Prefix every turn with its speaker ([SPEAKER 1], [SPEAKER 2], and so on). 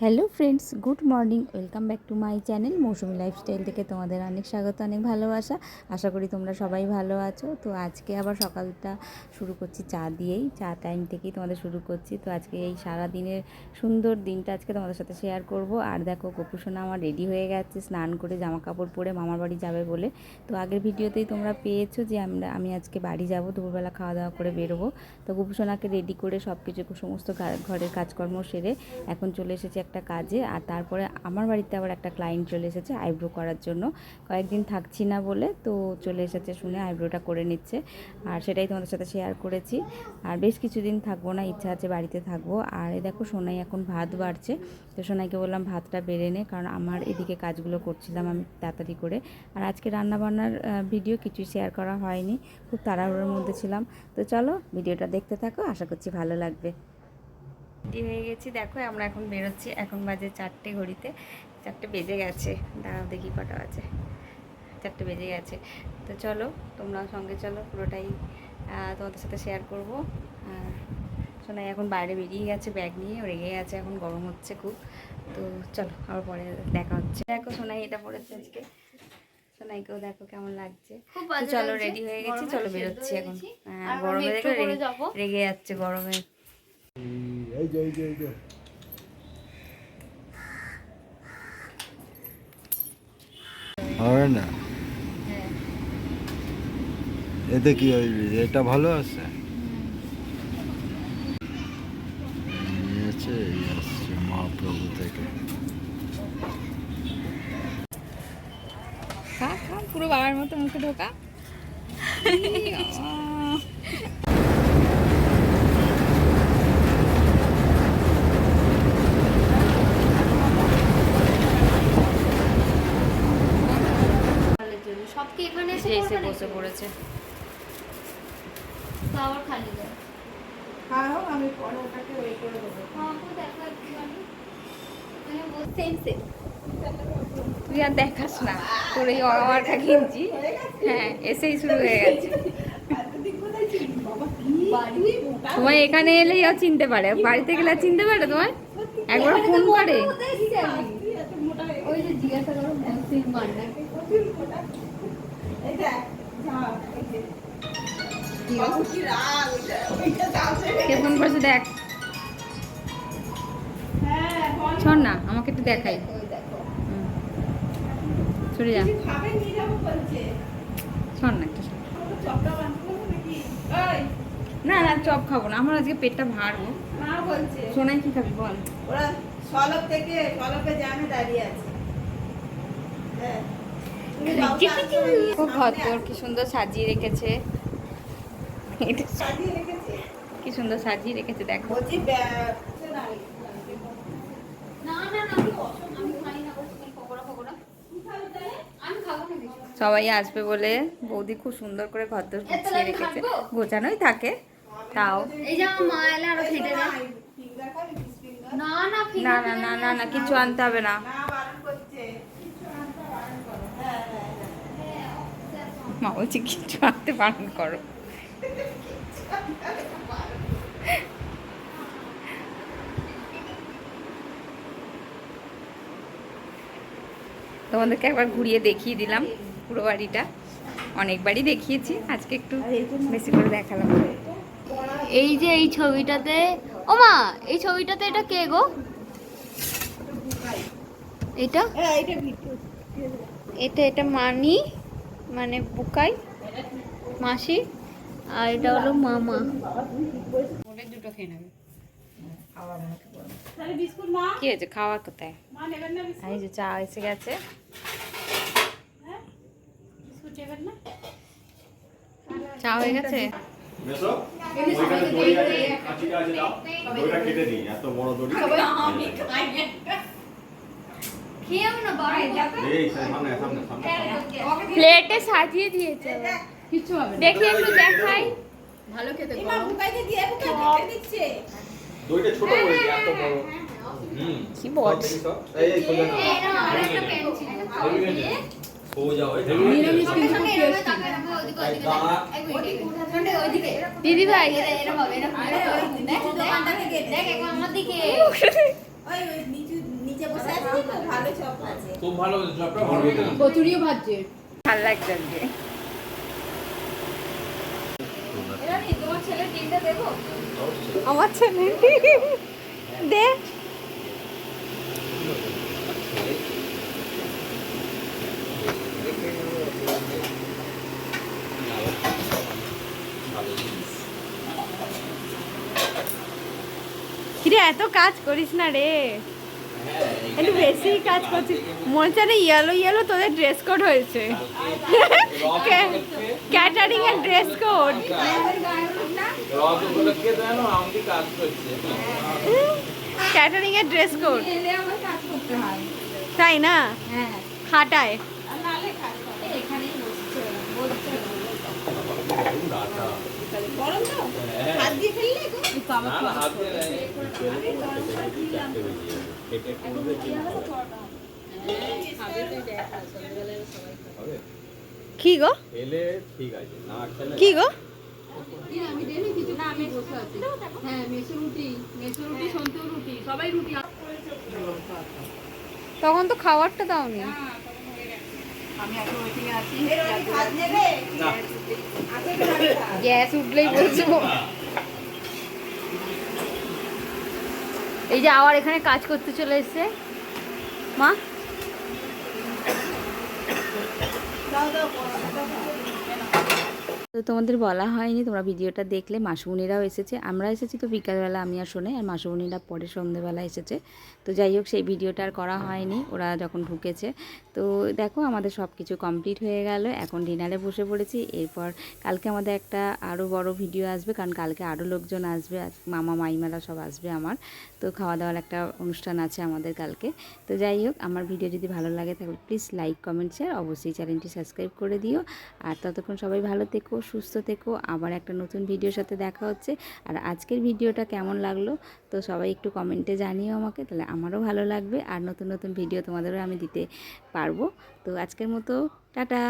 [SPEAKER 1] Hello friends, good morning. Welcome back to my channel Mousumi lifestyle থেকে তোমাদের অনেক স্বাগত, অনেক ভালোবাসা। আশা করি তোমরা সবাই ভালো আছো। তো আজকে আবার সকালটা শুরু করছি চা দিয়েই, চা টাইম থেকেই তোমাদের শুরু করছি। তো আজকে এই সারা দিনের সুন্দর দিনটা আজকে তোমাদের সাথে শেয়ার করব। আর দেখো, গোপুসোনা আমার রেডি হয়ে গেছে, স্নান করে জামা কাপড় পরে মামার বাড়ি যাবে বলে। তো আগের ভিডিওতেই তোমরা পেয়েছো যে আমি আজকে বাড়ি যাব, দুপুরবেলা খাওয়া দাওয়া করে বেরোবো। তো গোপুসোনাকে রেডি করে সব কিছু সমস্ত ঘরের কাজকর্ম সেরে এখন চলে এসেছি একটা কাজে। আর তারপরে আমার বাড়িতে আবার একটা ক্লায়েন্ট চলে এসেছে আইব্রো করার জন্য। কয়েকদিন থাকছি না বলে তো চলে এসেছে, শুনে আইব্রোটা করে নিচ্ছে। আর সেটাই তোমাদের সাথে শেয়ার করেছি। আর বেশ কিছুদিন থাকবো না, ইচ্ছা আছে বাড়িতে থাকবো। আর এই দেখো, সোনাই এখন ভাত বাড়ছে। তো সোনাইকে বললাম ভাতটা বেড়ে নে, কারণ আমার এদিকে কাজগুলো করছিলাম আমি তাড়াতাড়ি করে। আর আজকে রান্নাবান্নার ভিডিও কিছুই শেয়ার করা হয়নি, খুব তাড়াহুড়োর মধ্যে ছিলাম। তো চলো ভিডিওটা দেখতে থাকো, আশা করছি ভালো লাগবে। রেডি হয়ে গেছি, দেখো আমরা এখন বেরোচ্ছি। এখন বাজে 4টে, ঘড়িতে 4টে বেজে গেছে। দাঁড়াও দেখি কটা আছে, 4টে বেজে গেছে। তো চলো তোমরা সঙ্গে চলো, পুরোটাই তোমাদের সাথে শেয়ার করবো। আর সোনাই এখন বাইরে বেরিয়ে গেছে ব্যাগ নিয়ে, রেগে গেছে, এখন গরম হচ্ছে খুব। তো চলো আবার পরে দেখা হচ্ছে। দেখো সোনাই এটা পড়েছে আজকে, সোনাইকেও দেখো কেমন লাগছে। তো চলো রেডি হয়ে গেছি, চলো বেরোচ্ছি এখন। গরমে দেখো রেগে যাচ্ছে গরমে।
[SPEAKER 2] হবে না, এতে কি এটা ভালো আছে। আসছে মহাপ্রভু থেকে।
[SPEAKER 1] খা খা, পুরো বাবার মতো মুখে ঢোকা।
[SPEAKER 3] সবকে এখানে
[SPEAKER 1] এসে বসে পড়েছে।
[SPEAKER 3] খাবার খালি যায়।
[SPEAKER 4] খাও, আমি পরে ওটাকে ওই করে দেবো।
[SPEAKER 3] হ্যাঁ, তো দেখো একটুখানি। Same same.
[SPEAKER 1] তুই আর দেখাস না, তোর এই অমার্কা গেঞ্জি হ্যাঁ এসেই শুরু হয়ে গেছে। তোমায় এখানে এলেই ও চিনতে পারে, বাড়িতে গেলে আর চিনতে পারে তোমায়? একবার ফোন করে।
[SPEAKER 3] ওই যে জিজ্ঞাসা করো মসির মান্নাকে।
[SPEAKER 1] কে ফোন করেছে দেখ। শোন না, আমাকে একটু দেখাই। সরে যা, শোন না একটু। না না, চপ খাবো না, আমার আজকে পেটটা ভারবো। সোনাই কি খাবি বল?
[SPEAKER 4] ওরা সলপ থেকে সলপে জ্যামে দাঁড়িয়ে আছে। হ্যাঁ,
[SPEAKER 1] খুব ভদ্র, কি সুন্দর সাজিয়ে রেখেছে।
[SPEAKER 4] সাজিয়ে রেখেছে।
[SPEAKER 1] কি সুন্দর সাজিয়ে রেখেছে দেখো।
[SPEAKER 4] বলছি
[SPEAKER 3] না না না, আমি খাই না পকোড়া ফকোড়া। আমি খাবো না কিছু।
[SPEAKER 1] সবাই আসবে বলে বৌদি খুব সুন্দর করে ঘর দোর গুছিয়ে রেখেছে। গোছানোই থাকে তাও।
[SPEAKER 3] এই যে আমার মা এলে আরো খেতে দেয়। না না
[SPEAKER 1] না না না না না, কিছু আনতে হবে না।
[SPEAKER 4] বারণ করছে।
[SPEAKER 1] মা বলছে কিছু আনতে বারণ করো। তোমাদেরকে একবার ঘুরিয়ে দেখিয়ে দিলাম পুরো বাড়িটা। অনেকবারই দেখিয়েছি, আজকে একটু বেশি করে দেখালাম।
[SPEAKER 3] এই যে এই ছবিটাতে, ও মা এই ছবিটাতে এটা কে গো? এটা এটা এটা মানি, মানে বুকাই মাসি, আর এটা হলো মামা।
[SPEAKER 1] দুটো খেয়ে নেবে।
[SPEAKER 4] তাহলে বিস্কুট মা,
[SPEAKER 1] কি হয়েছে, খাওয়ার কোথায়?
[SPEAKER 4] মা নেবেন না বিস্কুট?
[SPEAKER 1] এই যে চা এসে গেছে।
[SPEAKER 4] হ্যাঁ, বিস্কুট নেবেন না?
[SPEAKER 1] চা হয়ে গেছে।
[SPEAKER 5] মেসো ওইখানে দড়ি আছে, কাঁচিটা আছে, দাও দড়িটা কেটে দিই, এত বড় দড়ি।
[SPEAKER 3] খেয়েও না বাবা,
[SPEAKER 5] এই সামনে সামনে সামনে।
[SPEAKER 1] প্লেটে সাজিয়ে দিয়েছে,
[SPEAKER 4] কিছু হবে না।
[SPEAKER 1] দেখি একটু দেখাই।
[SPEAKER 3] ভালো খেতে
[SPEAKER 4] এই মা বুকাইকে দিয়ে বুকাই কেটে দিচ্ছে।
[SPEAKER 5] দড়িটা ছোট করে দিই, এত বড়।
[SPEAKER 1] কি বট।
[SPEAKER 5] এই এই সোজা না।
[SPEAKER 3] আরেকটা পেন্সিল
[SPEAKER 5] সোজা ওই
[SPEAKER 4] নিরামিষ কিন্তু খুব টেস্টি।
[SPEAKER 1] দিদি ভাই
[SPEAKER 4] ওই নিচু ভালো চপ আছে।
[SPEAKER 5] খুব ভালো চপটা ভালো
[SPEAKER 3] কচুরিও ভাজছে।
[SPEAKER 1] ভালো লাগছে আজকে।
[SPEAKER 3] তোমার ছেলে ডিমটা দেবো?
[SPEAKER 1] আমার ছেলে দে। কিরে এত কাজ করিস না রে, একটু বেশি কাজ করছিস। মনে হচ্ছে ইয়েলো ইয়েলো তোদের ড্রেস কোড হয়েছে, ক্যাটারিং এর ড্রেস কোড। ক্যাটারিং এর ড্রেস কোড, তাই না? খাটায়
[SPEAKER 4] গরম তো? হাত দিয়ে ফেললে গো?
[SPEAKER 1] কি গো,
[SPEAKER 5] এলে ঠিক আছে, না খেলে
[SPEAKER 1] কি গো?
[SPEAKER 3] আমি দেনি কিছু না, আমি বসে আছি। হ্যাঁ, মেসো রুটি, সন্তু রুটি, সবাই রুটি।
[SPEAKER 1] তখন তো খাবারটা দাওনি।
[SPEAKER 4] আমি এখন ওয়েটিং এ আছি। এর ওই ভাত নেবে?
[SPEAKER 5] না
[SPEAKER 4] আছে তো ভাত।
[SPEAKER 1] গ্যাস উঠলেই বলছো। এই যে আবার এখানে কাজ করতে চলে এসেছে মা।
[SPEAKER 4] দাও দাও।
[SPEAKER 1] তো তোমাদের বলা হয়নি, তোমরা ভিডিওটা দেখলে মাসুমণিরাও এসেছে। আমরা এসেছি তো বিকালবেলা, আমি আর শোনে, আর মাসুমণিরা পরে সন্ধেবেলা এসেছে। তো যাই হোক, সেই ভিডিওটা আর করা হয়নি ওরা যখন ঢুকেছে। তো দেখো আমাদের সব কিছু কমপ্লিট হয়ে গেল, এখন ডিনারে বসে পড়েছি। এরপর কালকে আমাদের একটা আরও বড় ভিডিও আসবে, কারণ কালকে আরও লোকজন আসবে, মামা মাইমারা সব আসবে আমার। তো খাওয়া দাওয়ার একটা অনুষ্ঠান আছে আমাদের কালকে। তো যাই হোক, আমার ভিডিও যদি ভালো লাগে তাহলে প্লিজ লাইক কমেন্ট শেয়ার, অবশ্যই চ্যানেলটি সাবস্ক্রাইব করে দিও। আর ততক্ষণ সবাই ভালো থেকো, সুস্থ থেকো। আবার একটা নতুন ভিডিওর সাথে দেখা হচ্ছে। আর আজকের ভিডিওটা কেমন লাগলো তো সবাই একটু কমেন্টে জানিও আমাকে, তাহলে আমারও ভালো লাগবে আর নতুন নতুন ভিডিও তোমাদেরও আমি দিতে পারবো। তো আজকের মতো টাটা।